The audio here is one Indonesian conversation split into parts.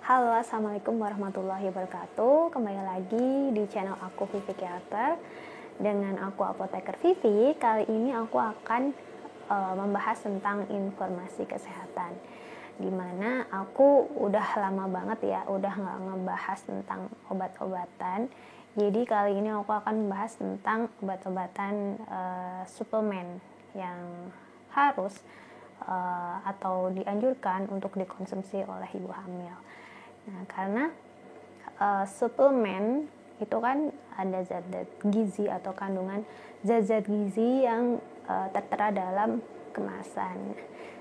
Halo, assalamualaikum warahmatullahi wabarakatuh. Kembali lagi di channel aku Vivi Keater dengan aku apoteker Vivi. Kali ini aku akan membahas tentang informasi kesehatan. Dimana aku udah lama banget ya, udah nggak ngebahas tentang obat-obatan. Jadi kali ini aku akan membahas tentang obat-obatan suplemen yang harus atau dianjurkan untuk dikonsumsi oleh ibu hamil. Nah, karena suplemen itu kan ada zat-zat gizi atau kandungan zat-zat gizi yang tertera dalam kemasan.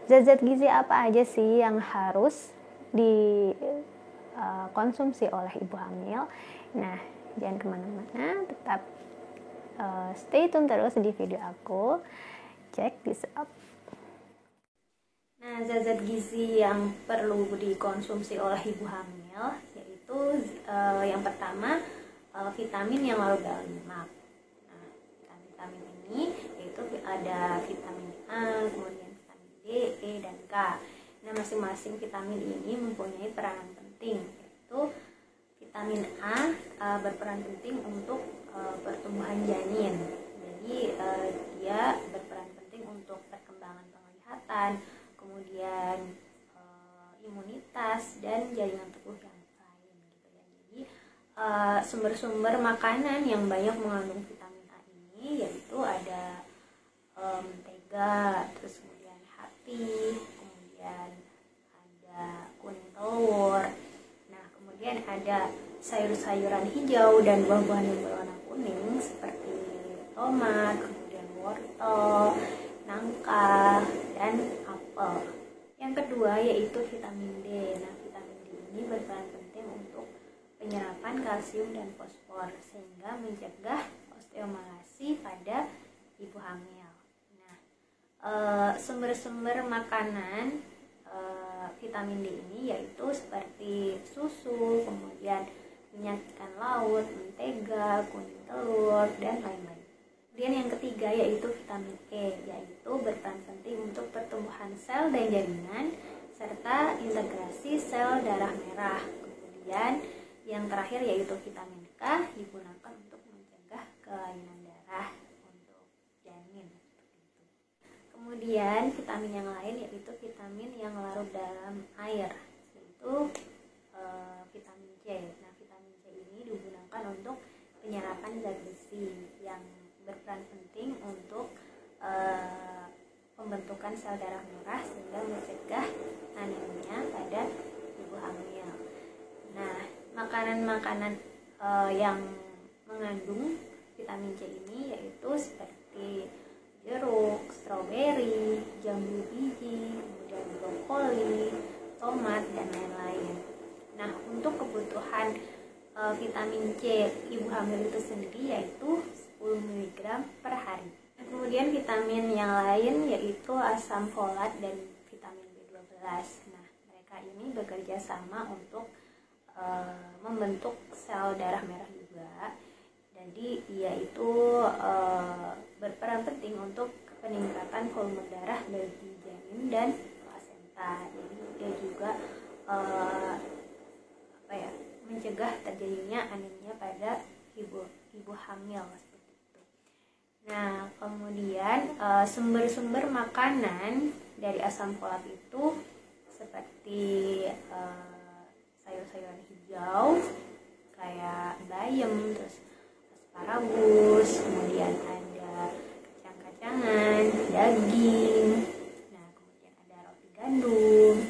Zat-zat gizi apa aja sih yang harus dikonsumsi oleh ibu hamil? Nah, jangan kemana-mana, tetap stay tune terus di video aku. Check this out. Nah, zat-zat gizi yang perlu dikonsumsi oleh ibu hamil yaitu yang pertama vitamin yang larut dalam lemak. Nah, vitamin ini yaitu ada vitamin A, kemudian vitamin D, E, dan K. Nah, masing-masing vitamin ini mempunyai peranan penting, yaitu vitamin A berperan penting untuk pertumbuhan janin. Jadi dia berperan penting untuk perkembangan penglihatan, kemudian imunitas dan jaringan tubuh yang lain gitu ya. Jadi sumber-sumber makanan yang banyak mengandung vitamin A ini yaitu ada mentega, terus kemudian hati, kemudian ada kuning telur. Nah, kemudian ada sayur-sayuran hijau dan buah-buahan yang berwarna kuning seperti tomat, kemudian wortel, nangka, dan apel. Yang kedua yaitu vitamin D. Nah, vitamin D ini berperan penting untuk penyerapan kalsium dan fosfor sehingga mencegah osteomalasi pada ibu hamil. Nah, sumber-sumber makanan vitamin D ini yaitu seperti susu, kemudian minyak ikan laut, mentega, kuning telur, dan lain-lain. Kemudian yang ketiga yaitu vitamin E, yaitu berperan penting untuk pertumbuhan sel dan jaringan serta integrasi sel darah merah. Kemudian yang terakhir yaitu vitamin K, digunakan untuk mencegah kelainan darah untuk janin. Kemudian vitamin yang lain yaitu vitamin yang larut dalam air, yaitu vitamin C. Nah, vitamin C ini digunakan untuk penyerapan zat besi yang berperan penting untuk pembentukan sel darah merah sehingga mencegah anemia pada ibu hamil. Nah, makanan-makanan yang mengandung vitamin C ini yaitu seperti jeruk, stroberi, jambu biji, kemudian brokoli, tomat, dan lain-lain. Nah, untuk kebutuhan vitamin C ibu hamil itu sendiri yaitu 10 mg per hari. Kemudian vitamin yang lain yaitu asam folat dan vitamin B12. Nah, mereka ini bekerja sama untuk membentuk sel darah merah juga. Jadi dia itu berperan penting untuk peningkatan volume darah bagi janin dan plasenta. Jadi dia juga mencegah terjadinya anemia pada ibu hamil. Nah, kemudian sumber-sumber makanan dari asam folat itu seperti sayur-sayuran hijau kayak bayam, terus asparagus, kemudian ada kacang-kacangan, daging, nah kemudian ada roti gandum,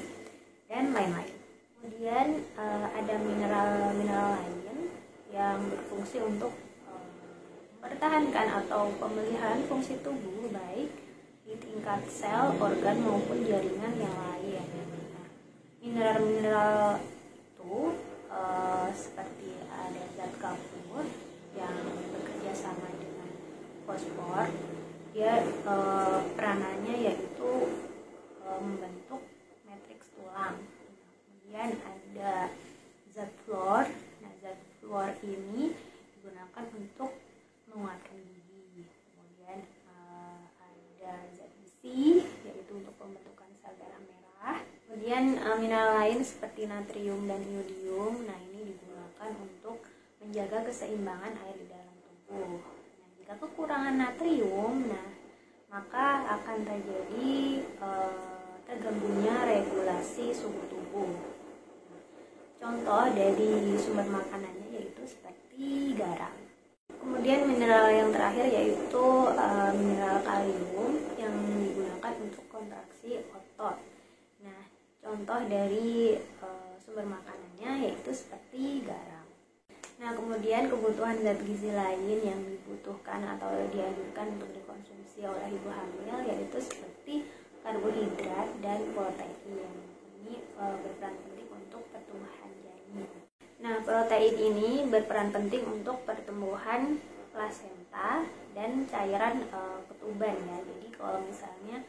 dan lain-lain. Kemudian ada mineral-mineral lain yang berfungsi untuk mempertahankan atau pemeliharaan fungsi tubuh baik di tingkat sel, organ maupun jaringan yang lain. Nah, mineral-mineral itu seperti ada zat kapur yang bekerja sama dengan fosfor. Dia peranannya yaitu membentuk matriks tulang. Kemudian ada zat fluor. Nah, zat fluor ini digunakan untuk menguatkan gigi. Kemudian ada zat besi yaitu untuk pembentukan sel darah merah. Kemudian mineral lain seperti natrium dan iodium. Nah, ini digunakan untuk menjaga keseimbangan air di dalam tubuh. Nah, jika kekurangan natrium, maka akan terjadi terganggunya regulasi suhu tubuh. Contoh dari sumber makanannya yaitu seperti garam. Kemudian mineral yang terakhir yaitu mineral kalium yang digunakan untuk kontraksi otot. Nah, contoh dari sumber makanannya yaitu seperti garam. Nah, kemudian kebutuhan zat gizi lain yang dibutuhkan atau dianjurkan untuk dikonsumsi oleh ibu hamil yaitu seperti karbohidrat dan protein. Ini berperan penting untuk pertumbuhan janin. Nah, protein ini berperan penting untuk pertumbuhan plasenta dan cairan ketuban ya. Jadi kalau misalnya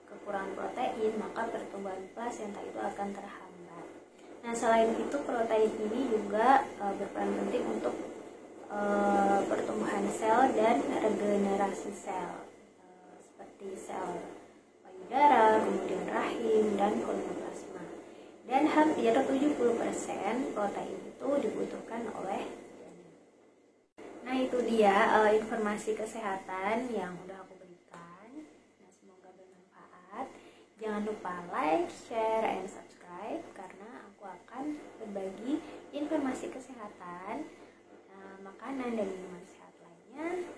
kekurangan protein, maka pertumbuhan plasenta itu akan terhambat. Nah, selain itu protein ini juga berperan penting untuk pertumbuhan sel dan regenerasi sel, seperti sel payudara, kemudian rahim, dan kolonoplasma. Dan hampir 70% protein itu dibutuhkan oleh janin. Nah, itu dia informasi kesehatan yang udah aku berikan. Nah, semoga bermanfaat. Jangan lupa like, share, and subscribe karena aku akan berbagi informasi kesehatan, makanan dan minuman sehat lainnya